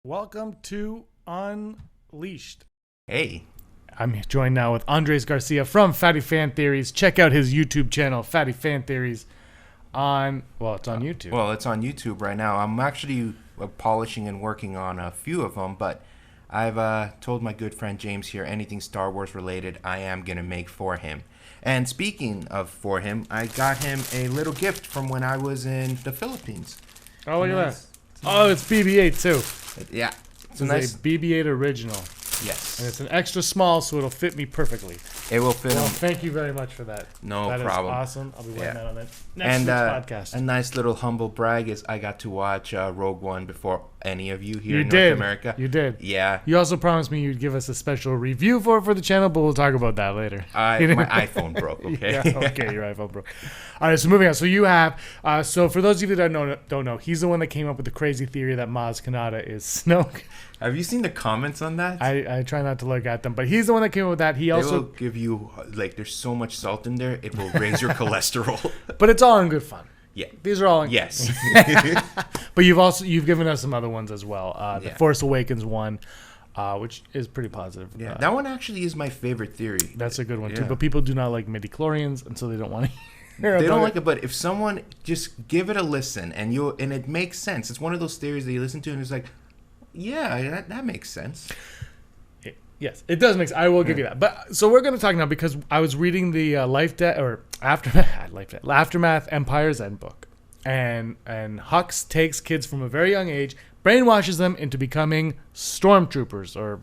Welcome to Unleashed. Hey. I'm joined now with Andres Garcia from Fatty Fan Theories. Check out his YouTube channel, Fatty Fan Theories, it's on YouTube. Well, it's on YouTube right now. I'm actually polishing and working on a few of them, but I've told my good friend James here, anything Star Wars related, I am going to make for him. And speaking of for him, I got him a little gift from when I was in the Philippines. Oh, look at that. Oh, it's BB-8 too. Yeah. It's a BB-8 original. Yes. And it's an extra small, so it'll fit me perfectly. It will fit him. Thank you very much for that. No problem. problem. That is awesome. I'll be wearing that on the next week's podcast. A nice little humble brag is I got to watch Rogue One before any of you here in North America. You did. Yeah. You also promised me you'd give us a special review for the channel, but we'll talk about that later. My iPhone broke, okay? Yeah, okay, your iPhone broke. All right, so moving on. So you have, so for those of you that don't know, he's the one that came up with the crazy theory that Maz Kanata is Snoke. Have you seen the comments on that? I try not to look at them, but he's the one that came up with that. They will give you, there's so much salt in there, it will raise your cholesterol. But it's all in good fun. Yeah. These are all in Yes. But you've given us some other ones as well. The Force Awakens one, which is pretty positive. Yeah, that one actually is my favorite theory. That's a good one too. But people do not like midichlorians, and so they don't want to hear They don't like it, but if someone just give it a listen and it makes sense. It's one of those theories that you listen to and it's like, yeah, that makes sense. Yes, it does make sense. I will give you that. But so we're going to talk now because I was reading the Aftermath Empire's End book, and Hux takes kids from a very young age, brainwashes them into becoming stormtroopers or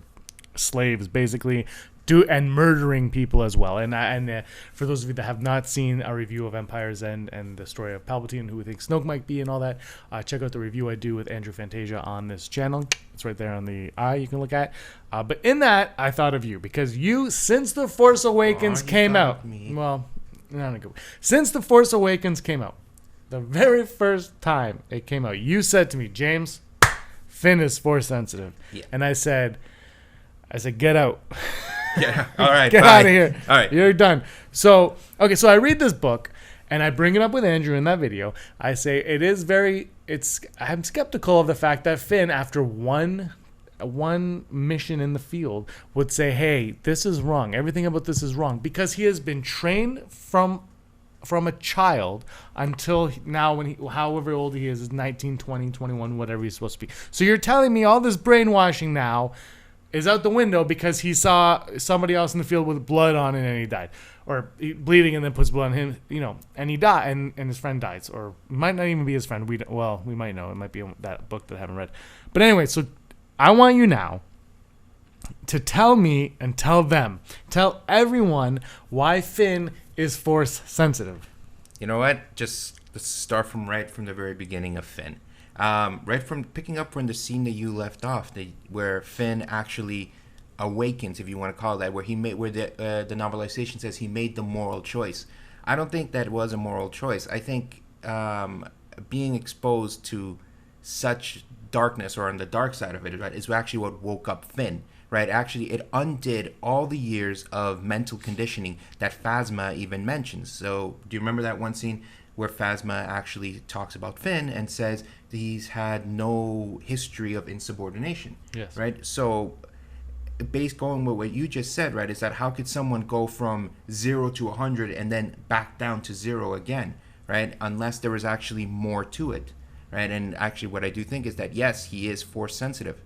slaves, basically, and murdering people as well. And for those of you that have not seen a review of Empire's End and the story of Palpatine, who we think Snoke might be and all that, check out the review I do with Andrew Fantasia on this channel. It's right there on the eye you can look at. But in that, I thought of you because since The Force Awakens came out, since The Force Awakens came out, the very first time it came out, you said to me, James, Finn is Force sensitive. Yeah. And I said, get out. Yeah. All right. Get out of here. All right. You're done. So I read this book and I bring it up with Andrew in that video. I say I'm skeptical of the fact that Finn, after one mission in the field, would say, hey, this is wrong. Everything about this is wrong, because he has been trained from a child until now, however old he is 19, 20, 21, whatever he's supposed to be. So you're telling me all this brainwashing now is out the window because he saw somebody else in the field with blood on it and he died, or bleeding and then puts blood on him, and he died, and his friend dies, or it might not even be his friend. We might know. It might be that book that I haven't read. But anyway, so I want you now to tell me and tell everyone why Finn is Force sensitive. You know what? Let's start from the very beginning of Finn. Right from picking up from the scene that you left off, where Finn actually awakens, if you want to call it that, where the novelization says he made the moral choice. I don't think that was a moral choice. I think being exposed to such darkness, or on the dark side of it, right, is actually what woke up Finn. Right? Actually, it undid all the years of mental conditioning that Phasma even mentions. So, do you remember that one scene where Phasma actually talks about Finn and says that he's had no history of insubordination? Yes. Right? So, going with what you just said, right, is that how could someone go from 0 to 100 and then back down to 0 again, right? Unless there was actually more to it, right? And actually, what I do think is that, yes, he is Force sensitive.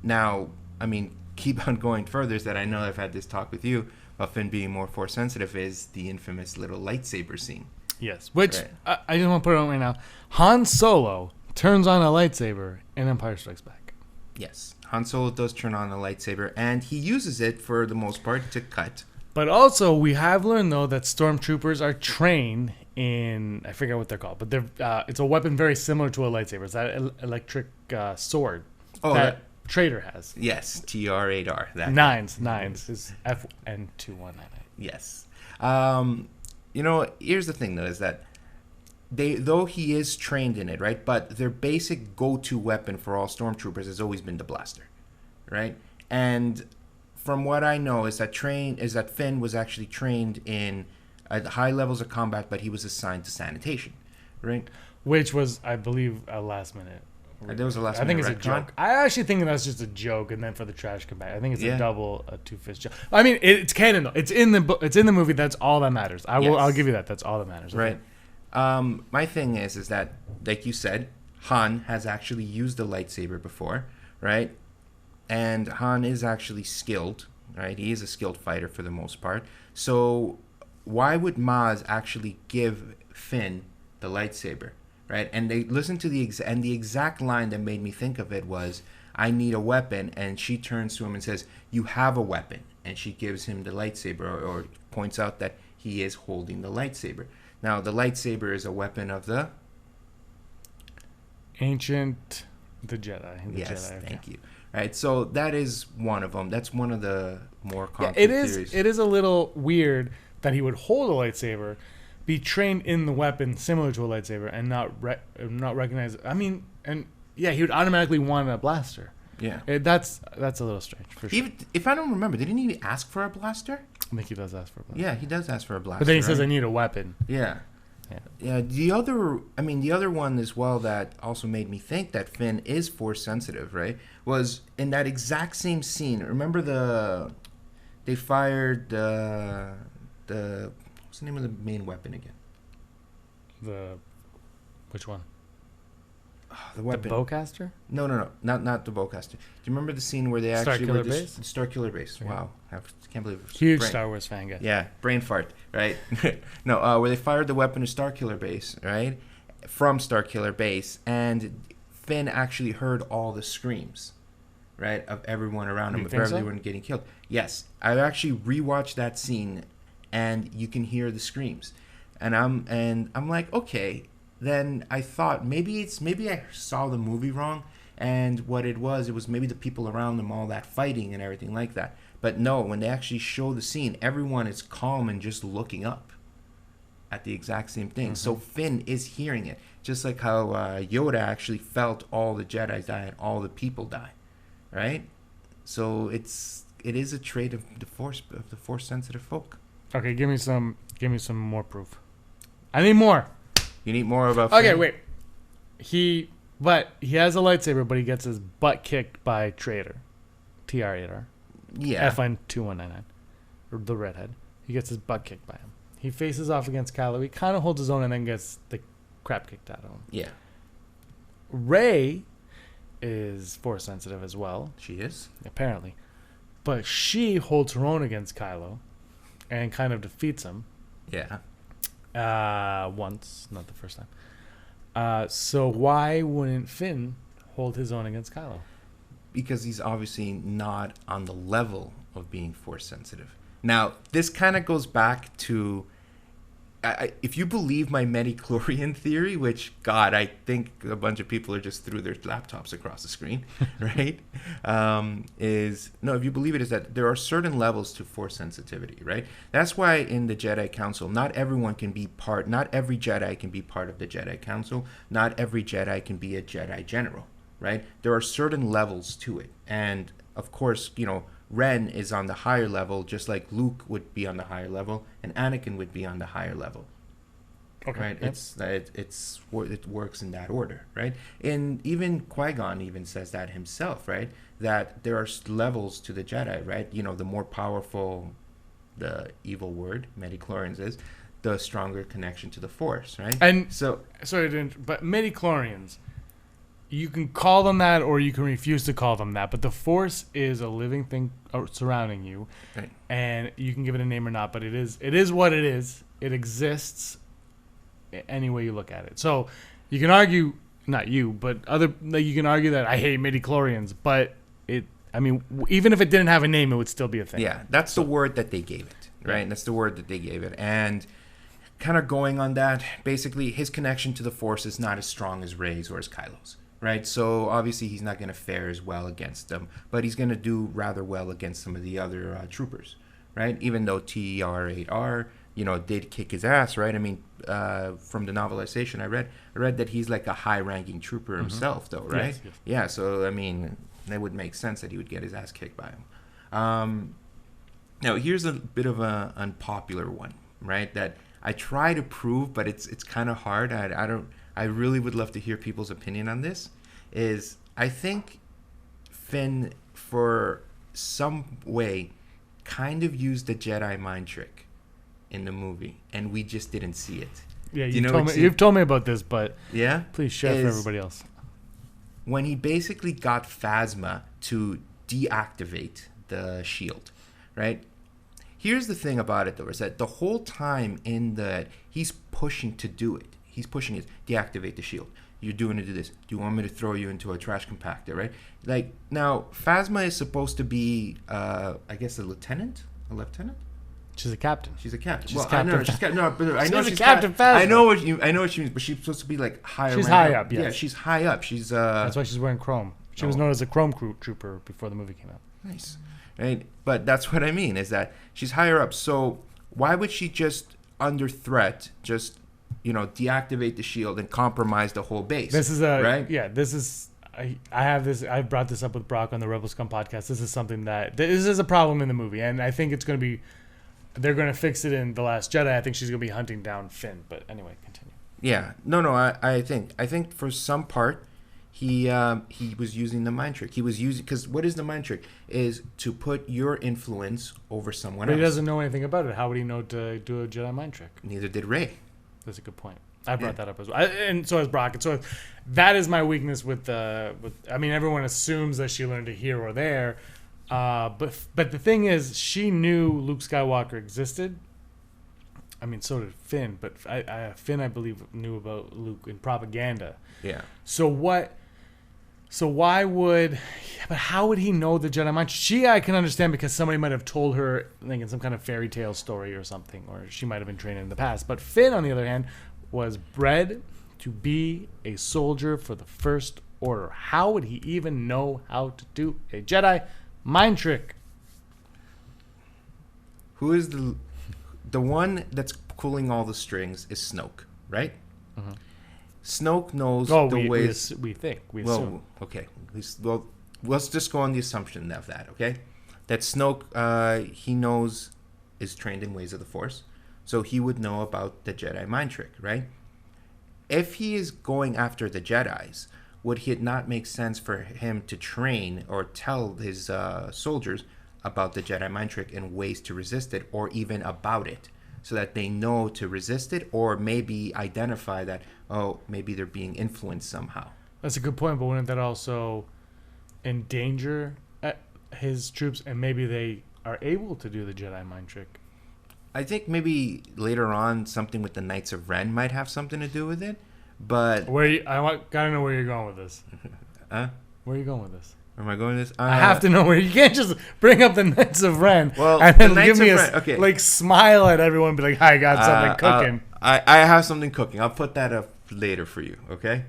Now, keep on going further, is that I know I've had this talk with you about Finn being more Force sensitive, is the infamous little lightsaber scene. Yes, which I just want to put it on right now. Han Solo turns on a lightsaber in Empire Strikes Back. Yes, Han Solo does turn on a lightsaber, and he uses it for the most part to cut. But also, we have learned, though, that Stormtroopers are trained in, I forget what they're called, but it's a weapon very similar to a lightsaber. It's that electric sword that Trader has. Yes, TR-8R. Nines is FN2199. Yes. Here's the thing, though, is that though he is trained in it, right? But their basic go-to weapon for all Stormtroopers has always been the blaster, right? And from what I know is that Finn was actually trained in high levels of combat, but he was assigned to sanitation, right? Which was, I believe, a last minute There was a last I think minute it's a retcon. joke. I actually think that's just a joke, and then for the trash come back. I think it's Yeah. a two-fist joke. I mean, it's canon though. It's in the book. It's in the movie. That's all that matters. I'll Yes. give you that. That's all that matters. Okay. Right. My thing is that, like you said, Han has actually used the lightsaber before, right? And Han is actually skilled, right? He is a skilled fighter for the most part. So why would Maz actually give Finn the lightsaber, right? And they listen to the exact line that made me think of it was, "I need a weapon," and she turns to him and says, "You have a weapon," and she gives him the lightsaber, or points out that he is holding the lightsaber. Now, the lightsaber is a weapon of the Ancient, the Jedi. The yes, Jedi, okay. thank you. Right, so that is one of them. That's one of the more concrete It is. theories. It is a little weird that he would hold a lightsaber, be trained in the weapon similar to a lightsaber, and not recognize. I mean, and yeah, he would automatically want a blaster. Yeah, That's a little strange for sure. even if I don't remember, didn't he ask for a blaster? I think he does ask for a blaster. Yeah, he does ask for a blaster. But then he says, right? "I need a weapon." Yeah. Yeah. Yeah, the other one as well that also made me think that Finn is force sensitive, right? Was in that exact same scene. Remember they fired the what's the name of the main weapon again? Which one? The weapon. The bowcaster? No, not the bowcaster. Do you remember the scene where they actually Starkiller were Base? Starkiller Base. Yeah. Wow, I can't believe it. Huge Star Wars fan guy. Yeah, brain fart, right? No, where they fired the weapon to Starkiller Base, right? From Starkiller Base, and Finn actually heard all the screams, right, of everyone around him, You of think so? everyone getting killed. Yes, I actually rewatched that scene, and you can hear the screams, and I'm like, okay. Then I thought maybe I saw the movie wrong, and what it was maybe the people around them, all that fighting and everything like that. But no, when they actually show the scene, everyone is calm and just looking up at the exact same thing. Mm-hmm. So Finn is hearing it, just like how Yoda actually felt all the Jedi die and all the people die, right? So it is a trait of the force sensitive folk. Okay, give me some more proof. I need more. You need more about Okay, Finn? wait. He has a lightsaber, but he gets his butt kicked by Traitor, TR8R, Yeah. FN2199, or the redhead. He gets his butt kicked by him. He faces off against Kylo. He kind of holds his own and then gets the crap kicked out of him. Yeah. Rey is force sensitive as well, She is. apparently, but she holds her own against Kylo, and kind of defeats him. Yeah. Once, not the first time. So why wouldn't Finn hold his own against Kylo? Because he's obviously not on the level of being force sensitive. Now, this kind of goes back to, if you believe my Midi-chlorian theory, which, God, I think a bunch of people are just threw their laptops across the screen, right? If you believe it, is that there are certain levels to force sensitivity, right? That's why in the Jedi Council, not every Jedi can be part of the Jedi Council. Not every Jedi can be a Jedi General, right? There are certain levels to it. And, of course, Ren is on the higher level, just like Luke would be on the higher level, and Anakin would be on the higher level. Okay. Right? Yep. It works in that order, right? And even Qui-Gon even says that himself, right? That there are levels to the Jedi, right? The more powerful the evil word, Midi-chlorians, is, the stronger connection to the Force, right? And so, sorry, but midi-chlorians, you can call them that or you can refuse to call them that, but the Force is a living thing surrounding you, right. and you can give it a name or not, but it is what it is. It exists any way you look at it. So you can argue, not you, but you can argue that I hate midi-chlorians, but even if it didn't have a name, it would still be a thing. Yeah, that's the word that they gave it, right? Yeah. That's the word that they gave it. And kind of going on that, basically his connection to the Force is not as strong as Rey's or as Kylo's, right? So obviously he's not going to fare as well against them, but he's going to do rather well against some of the other troopers, right? Even though TR8R, did kick his ass, right? I mean, from the novelization I read that he's like a high-ranking trooper himself, though, right? Yes. Yeah, so I mean, that would make sense that he would get his ass kicked by him. Now, here's a bit of an unpopular one, right? That I try to prove, but it's kind of hard. I really would love to hear people's opinion on this. is I think Finn, for some way, kind of used the Jedi mind trick in the movie, and we just didn't see it. Yeah, you've told me about this, but yeah, please share for everybody else. When he basically got Phasma to deactivate the shield, right? Here's the thing about it, though, is that the whole time he's pushing to do it. He's pushing it, deactivate the shield. You're doing to do this. Do you want me to throw you into a trash compactor, right? Like, now, Phasma is supposed to be, I guess, a lieutenant? She's a captain. She's a captain. She's captain. I know she's Captain Phasma. I know what you mean, but she's supposed to be like higher. She's high up. Yes. Yeah, she's high up. She's That's why she's wearing chrome. She was known as a chrome trooper before the movie came out. Nice. Right? But that's what I mean, is that she's higher up. So why would she just, under threat, just, deactivate the shield and compromise the whole base? This is right? Yeah, this is... I have this... I brought this up with Brock on the Rebel Scum podcast. This is something that... This is a problem in the movie, and I think it's going to be... They're going to fix it in The Last Jedi. I think she's going to be hunting down Finn. But anyway, continue. Yeah. No, I think for some part, he was using the mind trick. He was using... Because what is the mind trick? Is to put your influence over someone else. But he doesn't know anything about it. How would he know to do a Jedi mind trick? Neither did Rey. That's a good point. I brought that up as well. And so has Brock. And so that is my weakness with I mean, everyone assumes that she learned it here or there. But the thing is, she knew Luke Skywalker existed. I mean, so did Finn. But Finn, I believe, knew about Luke in propaganda. Yeah. So why would... Yeah, but how would he know the Jedi mind? I can understand because somebody might have told her, like, in some kind of fairy tale story or something, or she might have been trained in the past. But Finn, on the other hand, was bred to be a soldier for the First Order. How would he even know how to do a Jedi mind trick? Who is the one that's pulling all the strings is Snoke, right? Mm-hmm. Snoke knows the ways. We assume. Okay. Well, let's just go on the assumption of that, okay? That Snoke, he knows, is trained in ways of the Force, so he would know about the Jedi mind trick, right? If he is going after the Jedis, would it not make sense for him to train or tell his soldiers about the Jedi mind trick and ways to resist it, or even about it, so that they know to resist it, or maybe identify that, maybe they're being influenced somehow? That's a good point, but wouldn't that also endanger his troops, and maybe they are able to do the Jedi mind trick? I think maybe later on something with the Knights of Ren might have something to do with it, but... gotta know where you're going with this. Where are you going with this? Where am I going with this? I have to know where. You can't just bring up the Knights of Ren and then give me smile at everyone and be like, I got something cooking. I have something cooking. I'll put that up later for you, okay?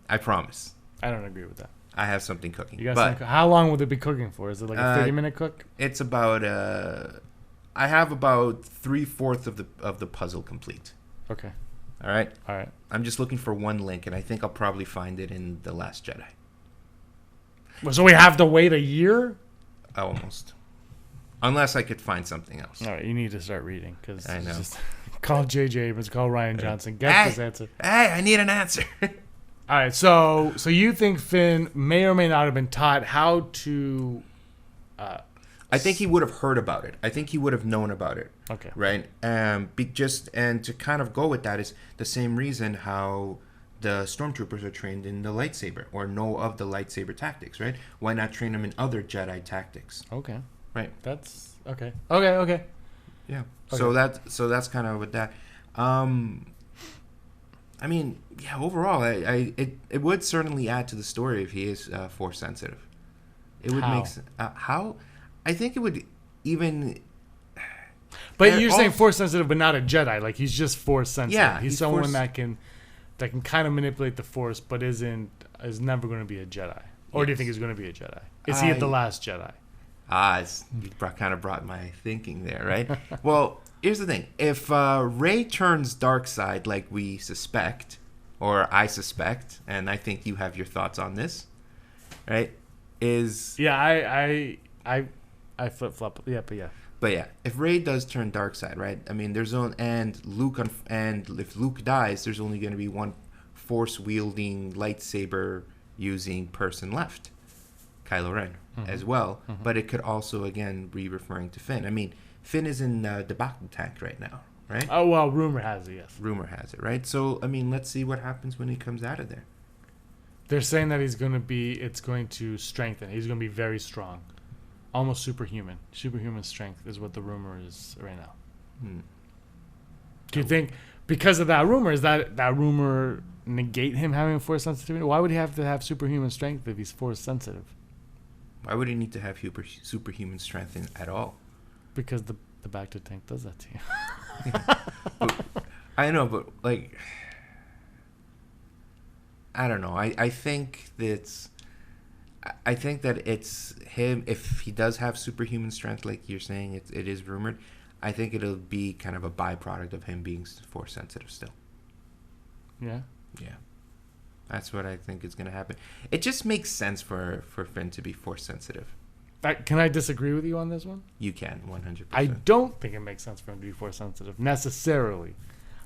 I promise. I don't agree with that. I have something cooking. You got something. How long will it be cooking for? Is it like a 30-minute cook? It's about... I have about 3/4 of the puzzle complete. Okay. All right? All right. I'm just looking for one link, and I think I'll probably find it in The Last Jedi. So we have to wait a year? Almost. Unless I could find something else. All right, you need to start reading. Cause I know. Just call J.J. Abrams, call Rian Johnson. Get this answer. Hey, I need an answer. All right, so you think Finn may or may not have been taught how to... I think he would have heard about it. I think he would have known about it. Okay. Right? And to kind of go with that is the same reason how the Stormtroopers are trained in the lightsaber or know of the lightsaber tactics, right? Why not train them in other Jedi tactics? Okay. Right. That's okay. Okay. Yeah. Okay. So that's kind of with that. I mean, yeah, overall, it would certainly add to the story if he is Force sensitive. It would make sense. How? I think it would even... But you're saying Force sensitive, but not a Jedi. Like, he's just Force sensitive. Yeah, he's someone that can kind of manipulate the Force, but is never going to be a Jedi. Or do you think he's going to be a Jedi? Is he at the Last Jedi? You kind of brought my thinking there, right? Well, here's the thing. If Rey turns dark side like we suspect, or I suspect, and I think you have your thoughts on this, right? I flip-flop. Yeah, but yeah. But yeah, if Rey does turn dark side, right? I mean, if Luke dies, there's only going to be one Force wielding lightsaber using person left, Kylo Ren, as well. But it could also, again, be referring to Finn. I mean, Finn is in the Bacta tank right now, right? Oh, well, rumor has it, yes. Rumor has it, right? So, I mean, let's see what happens when he comes out of there. They're saying that it's going to strengthen. He's going to be very strong. Almost superhuman. Superhuman strength is what the rumor is right now. Do you think, because of that rumor, is that rumor negate him having force sensitivity? Why would he have to have superhuman strength if he's force sensitive? Why would he need to have superhuman strength at all? Because the Bacta tank does that to you. I know, but like, I don't know. I think that it's him. If he does have superhuman strength, like you're saying, it is rumored. I think it'll be kind of a byproduct of him being force sensitive still. Yeah. Yeah. That's what I think is going to happen. It just makes sense for Finn to be force sensitive. Can I disagree with you on this one? You can, 100%. I don't think it makes sense for him to be force sensitive necessarily.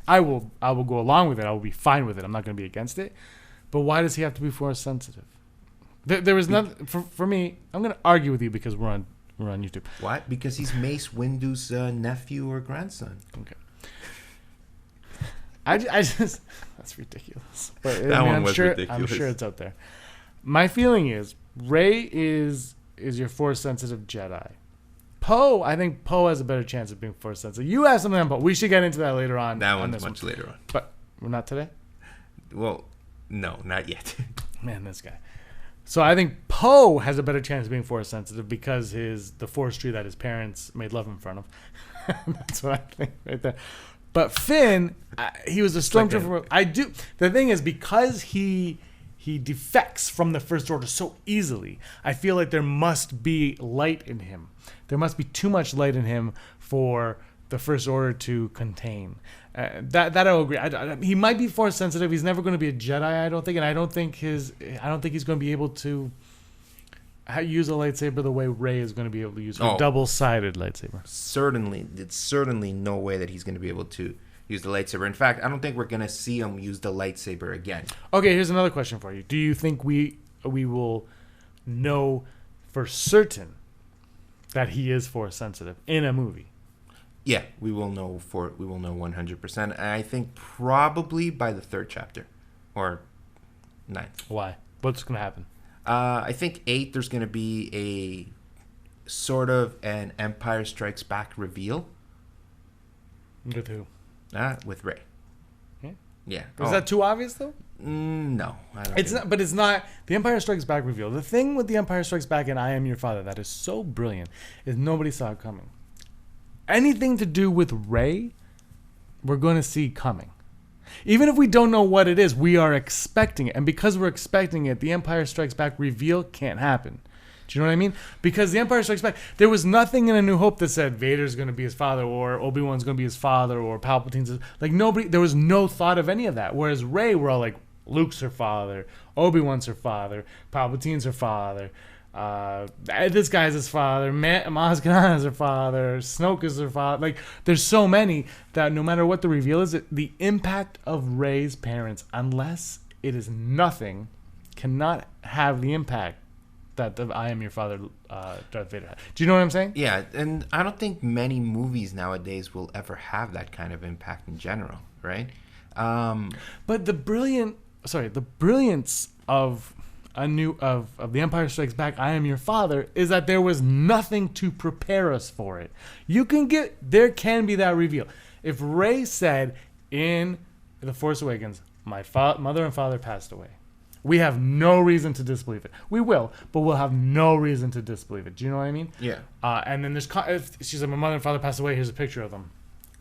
I will go along with it. I will be fine with it. I'm not going to be against it. But why does he have to be force sensitive? There is nothing for me. I'm going to argue with you because we're on YouTube. What? Because he's Mace Windu's nephew or grandson. Okay. I just that's ridiculous. But ridiculous. I'm sure it's out there. My feeling is Rey is your force sensitive Jedi. I think Poe has a better chance of being force sensitive. You have something on Poe. We should get into that later on. That one's much later on. But we're not today? Well, no, not yet. Man, this guy. So I think Poe has a better chance of being force sensitive because the force tree that his parents made love in front of. That's what I think right there. But Finn, he was a stormtrooper. The thing is, because he defects from the First Order so easily, I feel like there must be light in him. There must be too much light in him for the First Order to contain. That I'll agree. He might be force sensitive. He's never going to be a Jedi, I don't think, and I don't think he's going to be able to use a lightsaber the way Rey is going to be able to use a double-sided lightsaber. It's certainly no way that he's going to be able to use the lightsaber. In fact, I don't think we're going to see him use the lightsaber again. Okay, here's another question for you. Do you think we will know for certain that he is force sensitive in a movie? Yeah, we will know 100%. And I think probably by the 3rd chapter or 9th. Why? What's going to happen? I think 8, there's going to be a sort of an Empire Strikes Back reveal. With who? With Rey. Yeah. Is that too obvious, though? No. It's not. But it's not. The Empire Strikes Back reveal. The thing with the Empire Strikes Back and I Am Your Father that is so brilliant is nobody saw it coming. Anything to do with Rey, we're going to see coming. Even if we don't know what it is, we are expecting it. And because we're expecting it, the Empire Strikes Back reveal can't happen. Do you know what I mean? Because the Empire Strikes Back, there was nothing in A New Hope that said Vader's going to be his father or Obi-Wan's going to be his father or Palpatine's. Like, nobody, there was no thought of any of that. Whereas Rey, we're all like, Luke's her father, Obi-Wan's her father, Palpatine's her father. This guy's his father, Maz Kanata is her father, Snoke is her father. Like, there's so many that no matter what the reveal is, the impact of Rey's parents, unless it is nothing, cannot have the impact that the I Am Your Father Darth Vader had. Do you know what I'm saying? Yeah, and I don't think many movies nowadays will ever have that kind of impact in general, right? But the brilliance of The Empire Strikes Back, I Am Your Father, is that there was nothing to prepare us for it. There can be that reveal. If Rey said in The Force Awakens, my mother and father passed away, we have no reason to disbelieve it. We will, but we'll have no reason to disbelieve it. Do you know what I mean? Yeah. And then if she said, my mother and father passed away, here's a picture of them.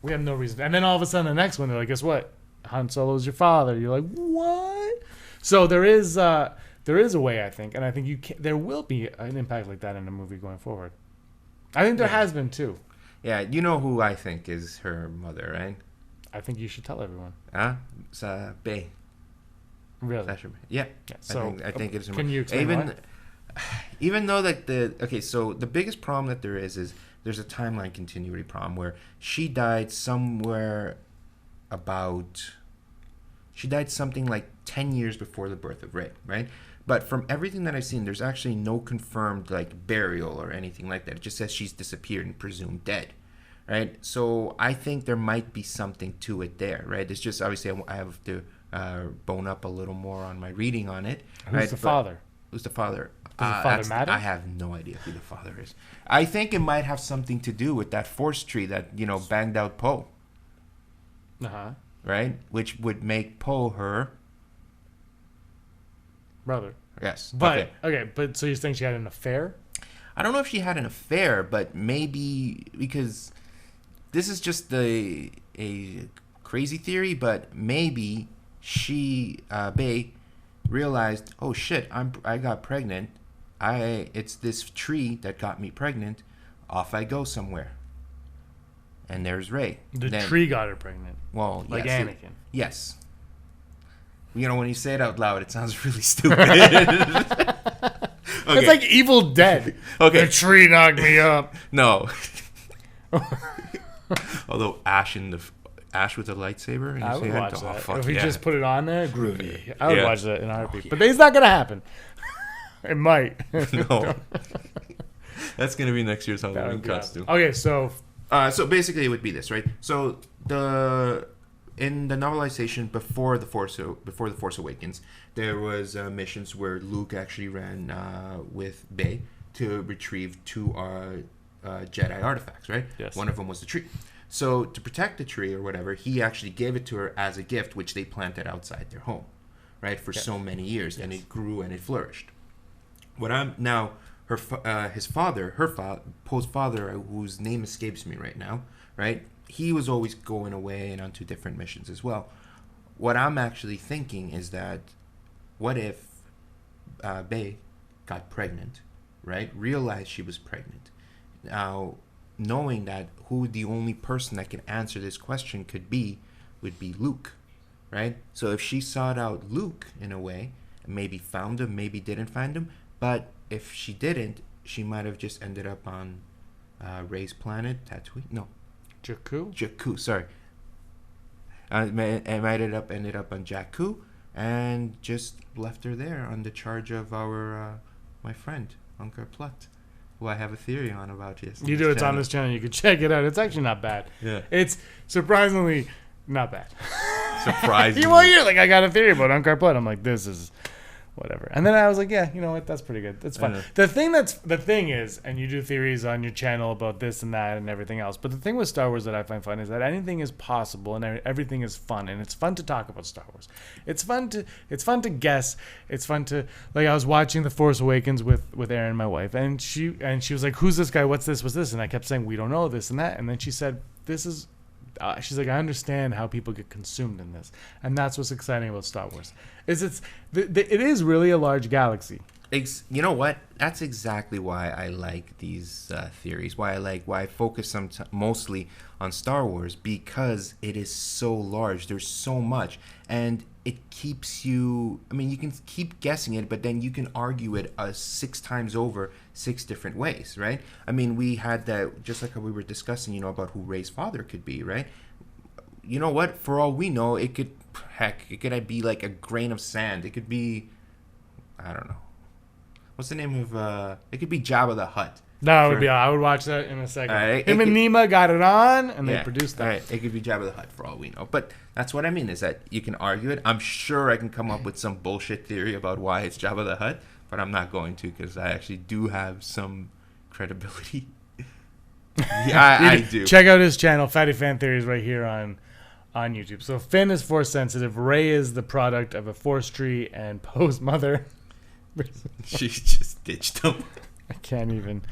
We have no reason. And then all of a sudden, the next one, they're like, guess what? Han Solo's your father. You're like, what? So there is a way, I think, and I think there will be an impact like that in a movie going forward. I think there has been too. Yeah, you know who I think is her mother, right? I think you should tell everyone. It's Bay. Really? Yeah. So I think it's her can you explain why? Even though like so the biggest problem that there is there's a timeline continuity problem where she died something like 10 years before the birth of Rey, right? But from everything that I've seen, there's actually no confirmed like burial or anything like that. It just says she's disappeared and presumed dead, right? So I think there might be something to it there, right? It's just obviously I have to bone up a little more on my reading on it. Who's the father? Who's the father? Does the father matter? I have no idea who the father is. I think it might have something to do with that force tree that, you know, banged out Poe. Uh-huh. Right? Which would make Poe her brother. Yes. But okay, but so you're saying she had an affair? I don't know if she had an affair, but maybe because this is just a crazy theory, but maybe she Bay realized, oh shit, I got pregnant. It's this tree that got me pregnant. Off I go somewhere. And there's Rey. The tree got her pregnant. Well, like yes, Anakin. Yes. You know, when you say it out loud, it sounds really stupid. Okay. It's like Evil Dead. Okay. The tree knocked me up. No. Although Ash with a lightsaber. I would watch that. If he yeah. just put it on there, groovy. I would Yeah. watch that in a heartbeat. But it's not going to happen. It might. No. That's going to be next year's Halloween costume. Okay, so basically it would be this, right? So in the novelization before the Force Awakens, there was missions where Luke actually ran with Bay to retrieve two Jedi artifacts, right? Yes. One of them was the tree. So to protect the tree or whatever, he actually gave it to her as a gift, which they planted outside their home, right, for so many years, and it grew and it flourished. Poe's father, whose name escapes me right now, right? He was always going away and onto different missions as well. What I'm actually thinking is that, what if Bay got pregnant, right? Realized she was pregnant. Now, knowing that who the only person that can answer this question would be Luke, right? So if she sought out Luke in a way, maybe found him, maybe didn't find him, but if she didn't, she might have just ended up on Rey's planet, Tatooine. No, Jakku. Sorry. It might ended up on Jakku, and just left her there on the charge of my friend Uncle Plutt, who I have a theory on about this. You do. It's on this channel. You can check it out. It's actually not bad. Yeah. It's surprisingly not bad. Surprisingly. You're like, I got a theory about Uncle Plutt. I'm like, this is whatever. And then I was like, yeah, you know what? That's pretty good. That's fun. The thing is, and you do theories on your channel about this and that and everything else. But the thing with Star Wars that I find fun is that anything is possible and everything is fun, and it's fun to talk about Star Wars. It's fun to guess. It's fun to, like, I was watching The Force Awakens with Erin, my wife, and she was like, who's this guy? What's this? What's this? And I kept saying, we don't know this and that. And then she said, this is. She's like, I understand how people get consumed in this, and that's what's exciting about Star Wars. It is really a large galaxy. You know what? That's exactly why I like these theories. Why I focus mostly on Star Wars, because it is so large. There's so much, and it keeps you. I mean, you can keep guessing it, but then you can argue it 6 times over, 6 different ways, right? I mean, we had that, just like how we were discussing, about who Rey's father could be, right? You know what? For all we know, it could be like a grain of sand. It could be, I don't know. What's the name of? It could be Jabba the Hutt. No, it would be. I would watch that in a second. Him and Nima got it on, and they produced that. Right. It could be Jabba the Hutt for all we know. But that's what I mean, is that you can argue it. I'm sure I can come up with some bullshit theory about why it's Jabba the Hutt, but I'm not going to, because I actually do have some credibility. Yeah, I do. Check out his channel, Fatty Fan Theories, right here on YouTube. So Finn is Force sensitive. Rey is the product of a Force tree, and Poe's mother. She just ditched him. I can't even.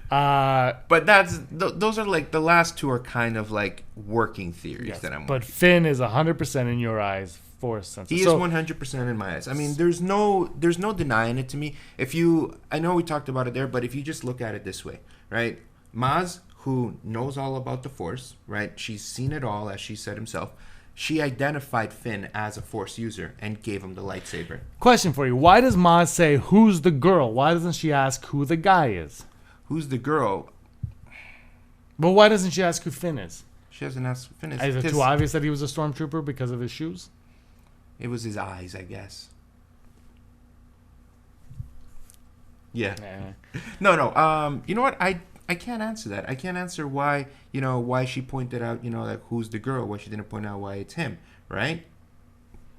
But those are like the last two are kind of like working theories that I'm. But Finn is 100% in your eyes Force sensitive. He is 100% in my eyes. I mean, there's no denying it to me. I know we talked about it there, but if you just look at it this way, right? Maz, who knows all about the Force, right? She's seen it all, as she said himself. She identified Finn as a Force user and gave him the lightsaber. Question for you. Why does Maz say, who's the girl? Why doesn't she ask who the guy is? Who's the girl? But why doesn't she ask who Finn is? She doesn't ask Finn. Is it too obvious that he was a stormtrooper because of his shoes? It was his eyes, I guess. Yeah. Yeah. No. You know what? I can't answer that. I can't answer why, why she pointed out, like who's the girl, why she didn't point out why it's him, right?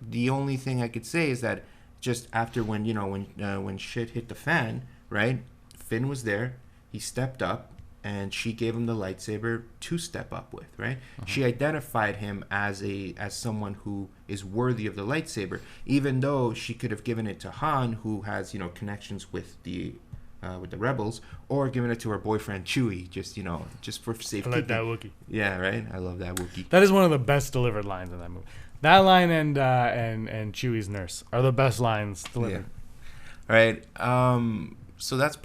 The only thing I could say is that just after when shit hit the fan, right? Finn was there. He stepped up, and she gave him the lightsaber to step up with, right? She identified him as someone who is worthy of the lightsaber, even though she could have given it to Han, who has connections with the rebels, or given it to her boyfriend Chewie, just for safety. I like that Wookiee. Yeah, right. I love that Wookiee. That is one of the best delivered lines in that movie. That line and Chewie's nurse are the best lines delivered. Yeah. Right. So that's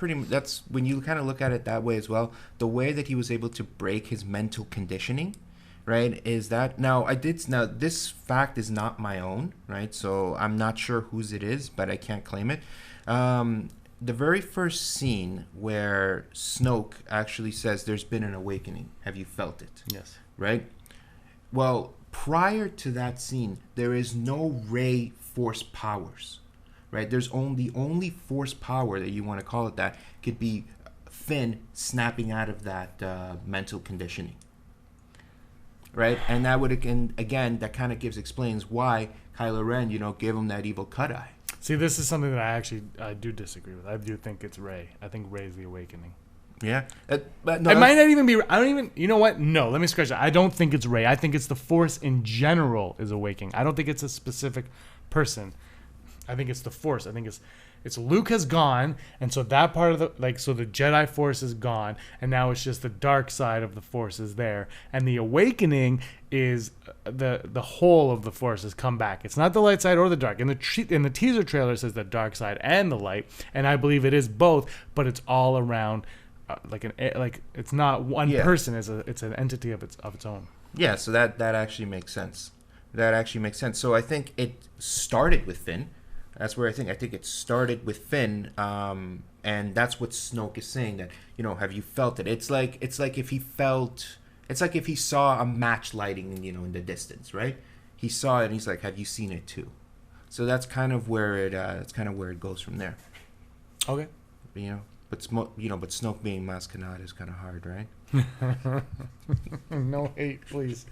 when you kind of look at it that way as well. The way that he was able to break his mental conditioning, right, is that now this fact is not my own, right? So I'm not sure whose it is, but I can't claim it. The very first scene where Snoke actually says there's been an awakening. Have you felt it? Yes. Right? Well, prior to that scene, there is no Rey force powers. Right? There's only force power that you want to call it that could be Finn snapping out of that mental conditioning. Right? And that would again that kind of explains why Kylo Ren, gave him that evil cut eye. See, this is something that I do disagree with. I do think it's Rey. I think Rey's the awakening. Yeah, but no, it might not even be. I don't even. You know what? No, let me scratch that. I don't think it's Rey. I think it's the Force in general is awakening. I don't think it's a specific person. I think it's the Force. I think it's Luke has gone, and so that part of the so the Jedi Force is gone, and now it's just the dark side of the Force is there, and the awakening is the whole of the Force has come back. It's not the light side or the dark. In the teaser trailer it says the dark side and the light, and I believe it is both, but it's all around. It's not one person. It's an entity of its own. Yeah, so that actually makes sense. So I think it started with Finn. That's where I think it started with Finn, and that's what Snoke is saying. That have you felt it? It's like if he saw a match lighting, in the distance, right? He saw it, and he's like, have you seen it too? So that's kind of where it goes from there. Okay. But Snoke being Maskanad is kind of hard, right? No hate, please.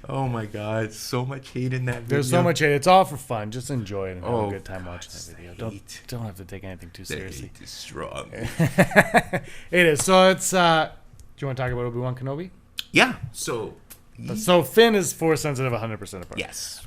Oh my God, so much hate in that video. There's so much hate. It's all for fun. Just enjoy it and have a good time watching that video. Don't have to take anything too seriously. Hate is strong. It is. So it's. Do you want to talk about Obi-Wan Kenobi? Yeah. So Finn is Force sensitive 100% apart. Yes.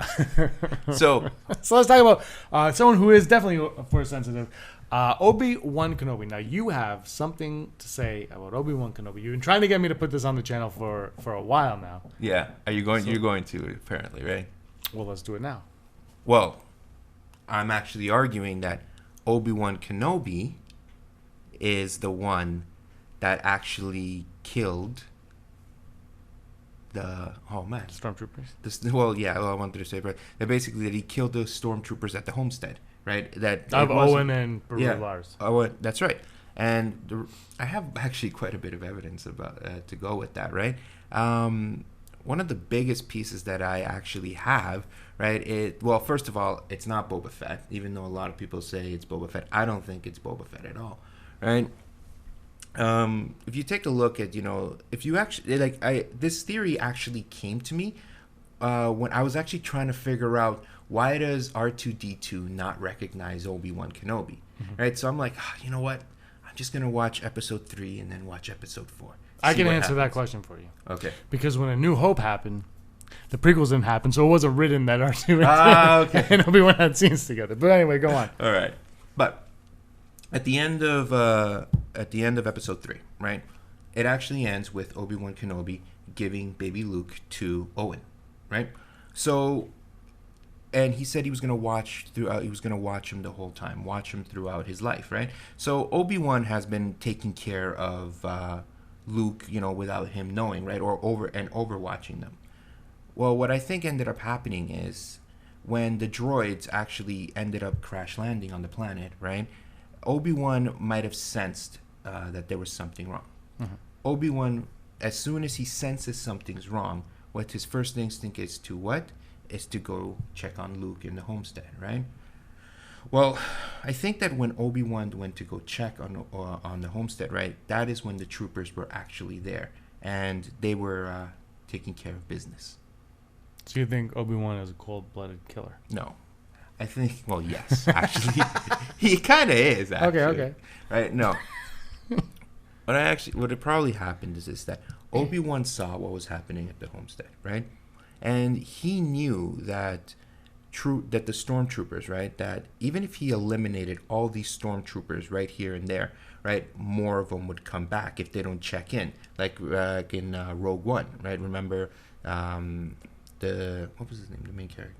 So let's talk about someone who is definitely Force sensitive. Obi-Wan Kenobi. Now you have something to say about Obi-Wan Kenobi. You've been trying to get me to put this on the channel for a while now. Yeah. Are you going? You're going to, apparently, right? Well, let's do it now. Well, I'm actually arguing that Obi-Wan Kenobi is the one that actually killed the Stormtroopers. I wanted to say, but basically that he killed the Stormtroopers at the homestead. Right, that of Owen and Beru Lars. Owen, that's right. And I have actually quite a bit of evidence about to go with that. Right, one of the biggest pieces that I actually have. Right, first of all, it's not Boba Fett. Even though a lot of people say it's Boba Fett, I don't think it's Boba Fett at all. Right. If you take a look at if you actually this theory actually came to me when I was actually trying to figure out. Why does R2-D2 not recognize Obi-Wan Kenobi? Mm-hmm. Right, so I'm like, you know what? I'm just going to watch episode 3 and then watch episode 4. I can answer that question for you. Okay. Because when A New Hope happened, the prequels didn't happen, so it wasn't written that R2 and Obi-Wan had scenes together. But anyway, go on. All right. But at the end of episode 3, right, it actually ends with Obi-Wan Kenobi giving baby Luke to Owen, right? So... And he said he was going to watch throughout. He was going to watch him the whole time, watch him throughout his life, right? So Obi-Wan has been taking care of Luke, without him knowing, right, or overwatching them. Well, what I think ended up happening is when the droids actually ended up crash landing on the planet, right? Obi-Wan might have sensed that there was something wrong. Mm-hmm. Obi-Wan, as soon as he senses something's wrong, what his first instinct is to what? Is to go check on Luke in the homestead, right? Well, I think that when Obi-Wan went to go check on the homestead, right? That is when the troopers were actually there, and they were taking care of business. So you think Obi-Wan is a cold-blooded killer? No, I think. Well, yes, actually, he kind of is. Actually, Okay. Right? No. What had probably happened is that Obi-Wan saw what was happening at the homestead, right? And he knew that that the stormtroopers, right, that even if he eliminated all these stormtroopers right here and there, right, more of them would come back if they don't check in, like in Rogue One, right? Remember what was his name, the main character?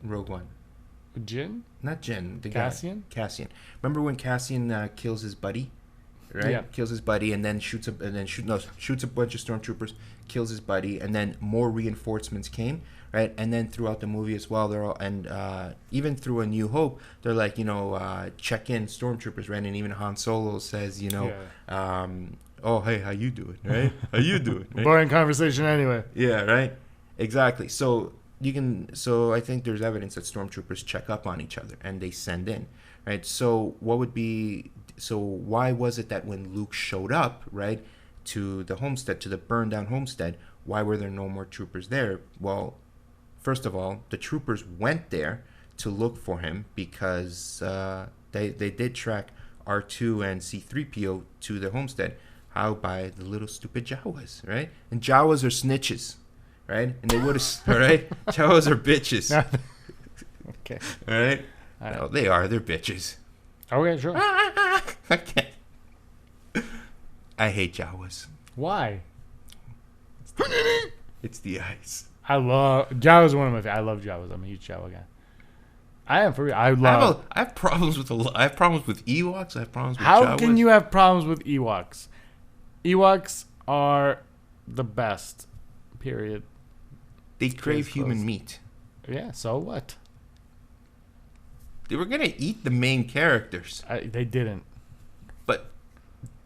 Rogue One. Jin? Not Jin. The Cassian? Guy. Cassian. Remember when Cassian kills his buddy? Right? Yeah. Kills his buddy and then shoots a bunch of stormtroopers, kills his buddy, and then more reinforcements came, right? And then throughout the movie as well, they're all, and even through A New Hope, they're like, check in stormtroopers, right? And even Han Solo says, oh, hey, how you doing, right? How you doing? Right? Boring conversation anyway. Yeah, right. Exactly. So I think there's evidence that stormtroopers check up on each other and they send in, right? So why was it that when Luke showed up, right, to the homestead, to the burned down homestead, why were there no more troopers there? Well, first of all, the troopers went there to look for him because they did track R2 and C-3PO to the homestead. How? By the little stupid Jawas, right? And Jawas are snitches, right? And they would have, all right? Jawas are bitches. Okay. All right? No, they are. They're bitches. Okay, sure. I can't. I hate Jawas. Why? It's the ice. I love Jawas. One of my. I love Jawas. I'm a huge Jawa guy. I am for real. I have problems with I have problems with Ewoks. I have problems with How Jawas. can you have problems with Ewoks? Ewoks are the best. Period. They crave human meat. Yeah. So what? They were gonna eat the main characters. They didn't. But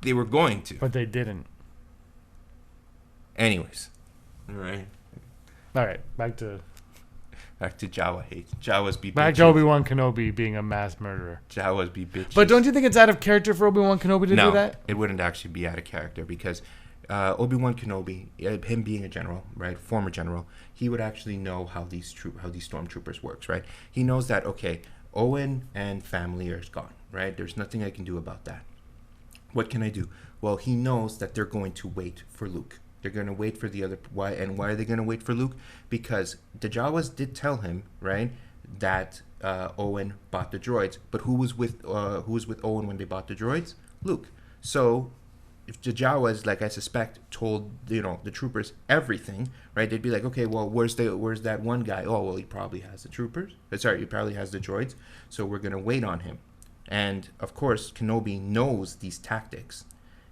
they were going to. But they didn't. Anyways. All right. Back to Jawa hate. Jawas be bitches. Back to Obi-Wan Kenobi being a mass murderer. Jawas be bitches. But don't you think it's out of character for Obi-Wan Kenobi to do that? It wouldn't actually be out of character because Obi-Wan Kenobi, him being a general, right, former general, he would actually know how these stormtroopers works, right? He knows that, okay, Owen and family are gone, right? There's nothing I can do about that. What can I do? Well, he knows that they're going to wait for Luke. They're going to wait for the other. Why are they going to wait for Luke? Because the Jawas did tell him, right, that Owen bought the droids. But who was with Owen when they bought the droids? Luke. So if the Jawas, like I suspect, told the troopers everything, right? They'd be like, okay, well, where's that one guy? Oh, well, he probably has the troopers. He probably has the droids. So we're going to wait on him. And of course, Kenobi knows these tactics.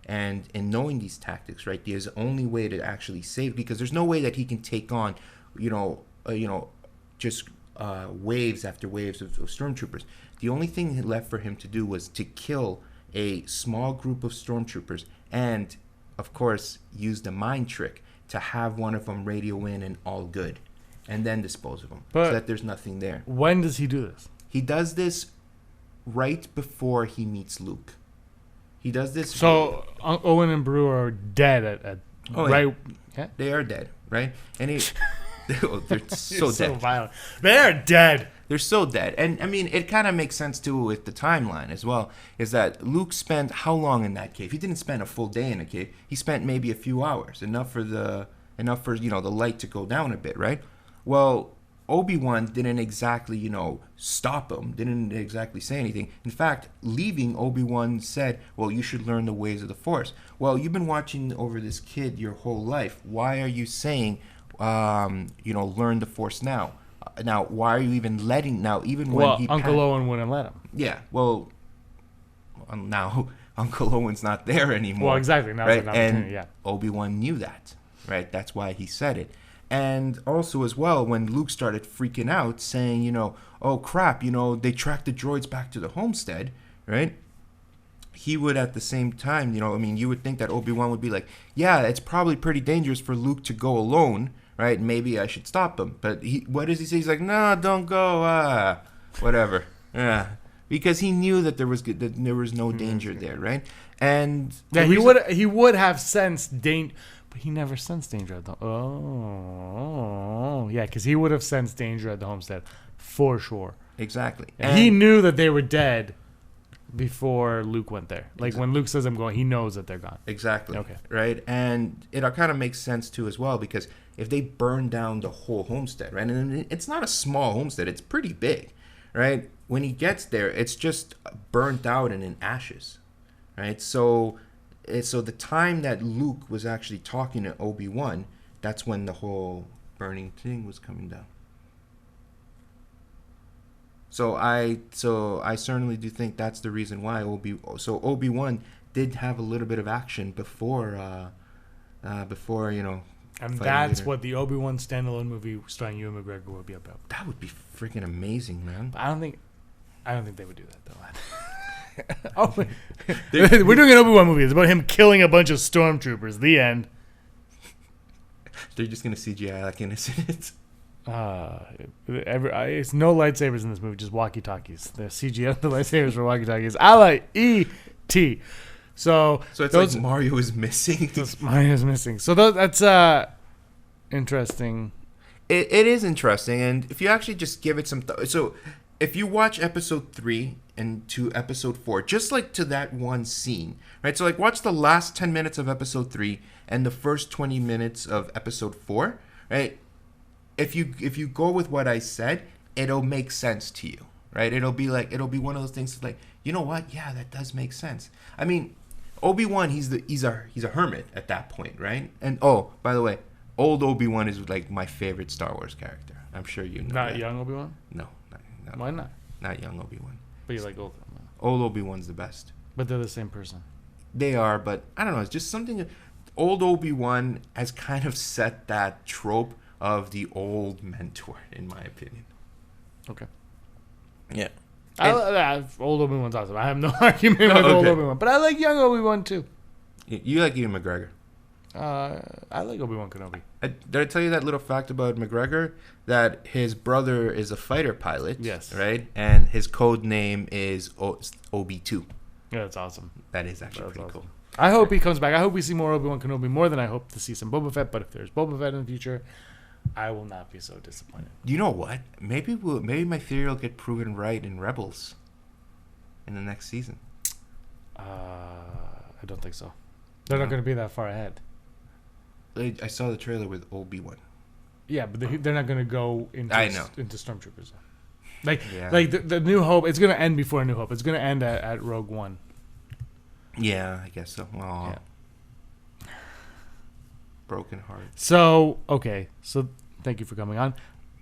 And in knowing these tactics, right, there's only way to actually save, because there's no way that he can take on, just waves after waves of stormtroopers. The only thing left for him to do was to kill a small group of stormtroopers and, of course, use the mind trick to have one of them radio in and all good, and then dispose of them so that there's nothing there. When does he do this? He does this right before he meets Luke. He does this. So Owen and Beru are dead at right. Yeah. They are dead, right? And they're so dead. So violent. They're dead. They're so dead. And I mean, it kind of makes sense too with the timeline as well. Is that Luke spent how long in that cave? He didn't spend a full day in a cave. He spent maybe a few hours, enough for the light to go down a bit, right? Well, Obi-Wan didn't exactly, stop him, didn't exactly say anything. In fact, leaving, Obi-Wan said, well, you should learn the ways of the Force. Well, you've been watching over this kid your whole life. Why are you saying, learn the Force now? Now, why are you even letting, even when Uncle Owen wouldn't let him. Yeah, well, now Uncle Owen's not there anymore. Well, exactly. Now right? And Obi-Wan knew that, right? That's why he said it. And also as well, when Luke started freaking out, saying, oh crap, they tracked the droids back to the homestead, right? He would at the same time, you would think that Obi-Wan would be like, yeah, it's probably pretty dangerous for Luke to go alone, right? Maybe I should stop him. But what does he say? He's like, no, don't go. whatever. Yeah, because he knew that there was no danger there, right? And yeah, he would have sensed danger, but he never sensed danger at the. Oh, yeah, because he would have sensed danger at the homestead for sure. Exactly. And he knew that they were dead before Luke went there. Like when Luke says I'm going, he knows that they're gone. Exactly. Okay. Right? And it kind of makes sense too as well, because if they burn down the whole homestead, right? And it's not a small homestead, it's pretty big, right? When he gets there, it's just burnt out and in ashes, right? So the time that Luke was actually talking to Obi-Wan, that's when the whole burning thing was coming down. So I certainly do think that's the reason why Obi-Wan did have a little bit of action before And that's later. what the Obi-Wan standalone movie starring Ewan McGregor would be about. That would be freaking amazing, man. But I don't think they would do that though. We're doing an Obi-Wan movie. It's about him killing a bunch of stormtroopers. The end. They're just gonna CGI like innocent. It's no lightsabers in this movie, just walkie-talkies. The CGI, the lightsabers for walkie-talkies. I like E.T. So it's like Mario is missing. Mario is missing. So that's interesting. It is interesting, and if you actually just give it some so if you watch episode 3 and to episode 4, just like to that one scene, right? So like watch the last 10 minutes of episode 3 and the first 20 minutes of episode 4, right? If you go with what I said, it'll make sense to you, right? It'll be one of those things like, you know what? Yeah, that does make sense. I mean, Obi-Wan, he's a hermit at that point, right? And oh, by the way, old Obi-Wan is like my favorite Star Wars character. I'm sure you know. Not that. young Obi-Wan? No. Why not? Not young Obi-Wan. But you like old. Old Obi-Wan's the best. But they're the same person. They are, but I don't know. It's just something. Old Obi-Wan has kind of set that trope of the old mentor, in my opinion. Okay. Yeah. Old Obi-Wan's awesome. I have no argument with old Obi-Wan. But I like young Obi-Wan too. You like Ewan McGregor. I like Obi-Wan Kenobi. Did I tell you that little fact about McGregor? That his brother is a fighter pilot. Yes. Right? And his code name is Obi-2. Yeah, that's awesome. That is actually pretty awesome. cool. I hope he comes back. I hope we see more Obi-Wan Kenobi more than I hope to see some Boba Fett. But if there's Boba Fett in the future, I will not be so disappointed. You know what? Maybe my theory will get proven right in Rebels in the next season. I don't think so. They're not going to be that far ahead. I saw the trailer with Obi-Wan. Yeah, but they're not going to go into Stormtroopers. Like the New Hope, it's going to end before New Hope. It's going to end at Rogue One. Yeah, I guess so. Well, yeah. Broken heart. So, okay. So, thank you for coming on.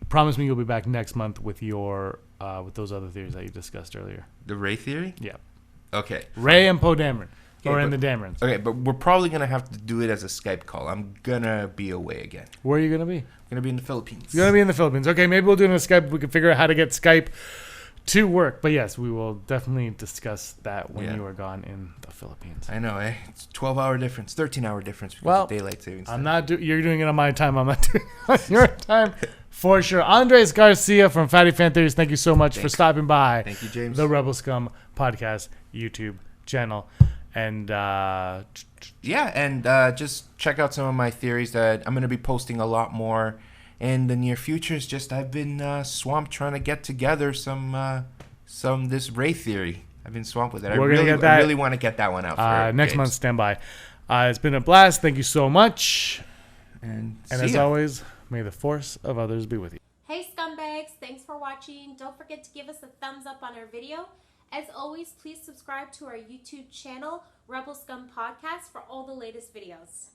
Promise me you'll be back next month with your with those other theories that you discussed earlier. The Rey theory? Yeah. Okay. Rey and Poe Dameron. Okay, in the Damerons. Okay, but we're probably going to have to do it as a Skype call. I'm going to be away again. Where are you going to be? I'm going to be in the Philippines. You're going to be in the Philippines. Okay, maybe we'll do it on Skype. We can figure out how to get Skype to work. But yes, we will definitely discuss that when you are gone in the Philippines. I know, eh? It's 12-hour difference, 13-hour difference because of daylight savings time. You're doing it on my time. I'm not doing it on your time for sure. Andres Garcia from Fatty Fan Theories, thank you so much for stopping by. Thank you, James. The Rebel Scum podcast YouTube channel. And just check out some of my theories that I'm going to be posting a lot more in the near future. It's just I've been swamped trying to get together some this Rey theory. I've been swamped with it. I really want to get that one out for next month. Stand by. It's been a blast. Thank you so much. And as always, may the force of others be with you. Hey scumbags, thanks for watching. Don't forget to give us a thumbs up on our video. As always, please subscribe to our YouTube channel, Rebel Scum Podcast, for all the latest videos.